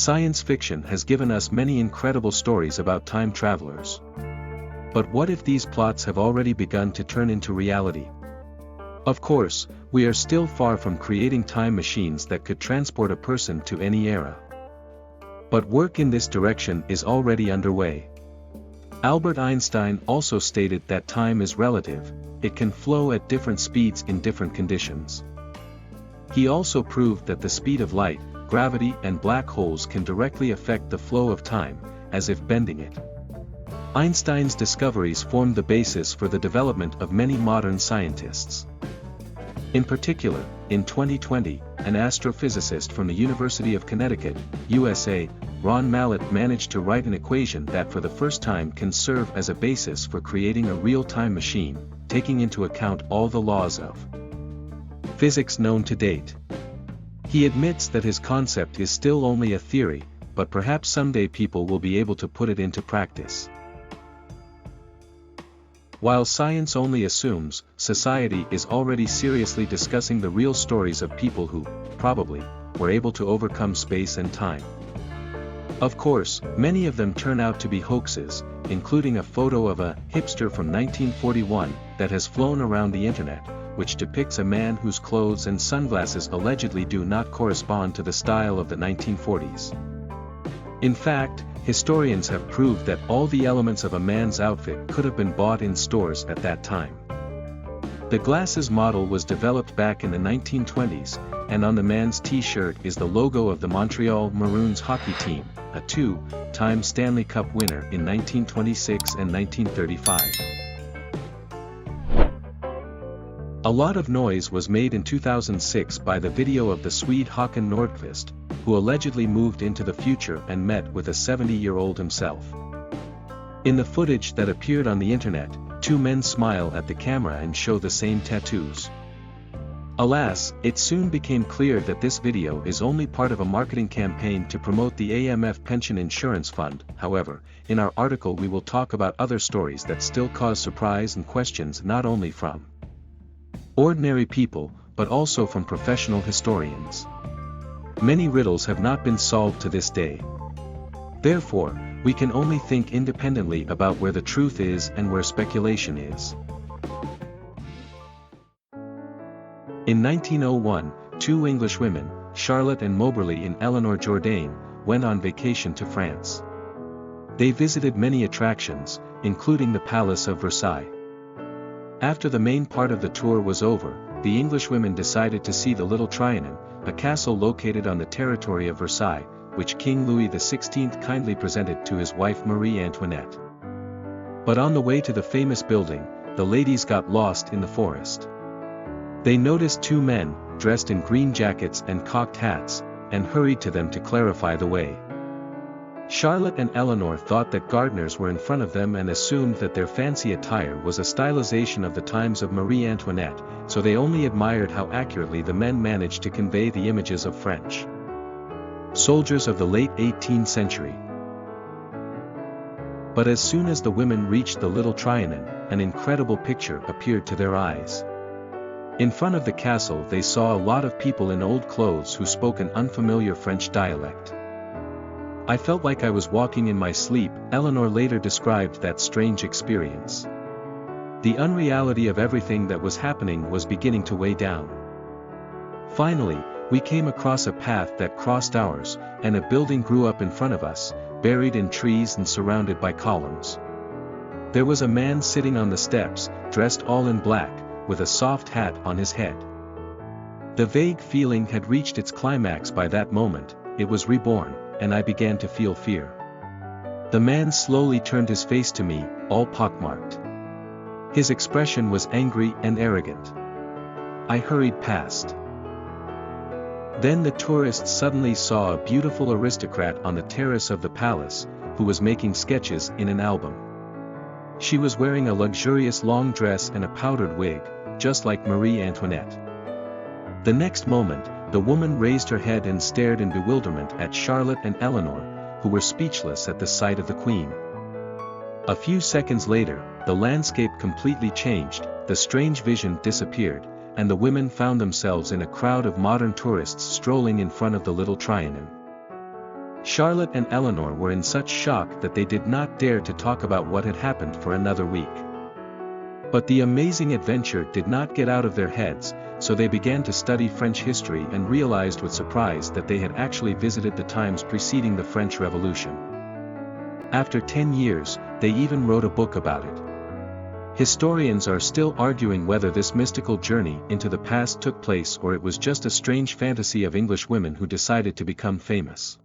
Science fiction has given us many incredible stories about time travelers. But what if these plots have already begun to turn into reality? Of course, we are still far from creating time machines that could transport a person to any era. But work in this direction is already underway. Albert Einstein also stated that time is relative, it can flow at different speeds in different conditions. He also proved that the speed of light, gravity and black holes can directly affect the flow of time, as if bending it. Einstein's discoveries formed the basis for the development of many modern scientists. In particular, in 2020, an astrophysicist from the University of Connecticut, USA, Ron Mallett managed to write an equation that for the first time can serve as a basis for creating a real-time machine, taking into account all the laws of physics known to date. He admits that his concept is still only a theory, but perhaps someday people will be able to put it into practice. While science only assumes, society is already seriously discussing the real stories of people who, probably, were able to overcome space and time. Of course, many of them turn out to be hoaxes, including a photo of a hipster from 1941 that has flown around the internet, which depicts a man whose clothes and sunglasses allegedly do not correspond to the style of the 1940s. In fact, historians have proved that all the elements of a man's outfit could have been bought in stores at that time. The glasses model was developed back in the 1920s, and on the man's t-shirt is the logo of the Montreal Maroons hockey team, a two-time Stanley Cup winner in 1926 and 1935. A lot of noise was made in 2006 by the video of the Swede Håkan Nordqvist, who allegedly moved into the future and met with a 70-year-old himself. In the footage that appeared on the internet, two men smile at the camera and show the same tattoos. Alas, it soon became clear that this video is only part of a marketing campaign to promote the AMF Pension Insurance Fund. However, in our article we will talk about other stories that still cause surprise and questions not only from ordinary people, but also from professional historians. Many riddles have not been solved to this day. Therefore, we can only think independently about where the truth is and where speculation is. In 1901, two English women, Charlotte and Moberly and Eleanor Jourdain, went on vacation to France. They visited many attractions, including the Palace of Versailles. After the main part of the tour was over, the Englishwomen decided to see the Little Trianon, a castle located on the territory of Versailles, which King Louis XVI kindly presented to his wife Marie Antoinette. But on the way to the famous building, the ladies got lost in the forest. They noticed two men, dressed in green jackets and cocked hats, and hurried to them to clarify the way. Charlotte and Eleanor thought that gardeners were in front of them and assumed that their fancy attire was a stylization of the times of Marie Antoinette, so they only admired how accurately the men managed to convey the images of French soldiers of the late 18th century. But as soon as the women reached the Little Trianon, an incredible picture appeared to their eyes. In front of the castle they saw a lot of people in old clothes who spoke an unfamiliar French dialect. I felt like I was walking in my sleep, Eleanor later described that strange experience. The unreality of everything that was happening was beginning to weigh down. Finally, we came across a path that crossed ours, and a building grew up in front of us, buried in trees and surrounded by columns. There was a man sitting on the steps, dressed all in black, with a soft hat on his head. The vague feeling had reached its climax by that moment, it was reborn, and I began to feel fear. The man slowly turned his face to me, all pockmarked. His expression was angry and arrogant. I hurried past. Then the tourists suddenly saw a beautiful aristocrat on the terrace of the palace, who was making sketches in an album. She was wearing a luxurious long dress and a powdered wig, just like Marie Antoinette. The next moment, the woman raised her head and stared in bewilderment at Charlotte and Eleanor, who were speechless at the sight of the queen. A few seconds later, the landscape completely changed, the strange vision disappeared, and the women found themselves in a crowd of modern tourists strolling in front of the Little Trianon. Charlotte and Eleanor were in such shock that they did not dare to talk about what had happened for another week. But the amazing adventure did not get out of their heads, so they began to study French history and realized with surprise that they had actually visited the times preceding the French Revolution. After 10 years, they even wrote a book about it. Historians are still arguing whether this mystical journey into the past took place or it was just a strange fantasy of English women who decided to become famous.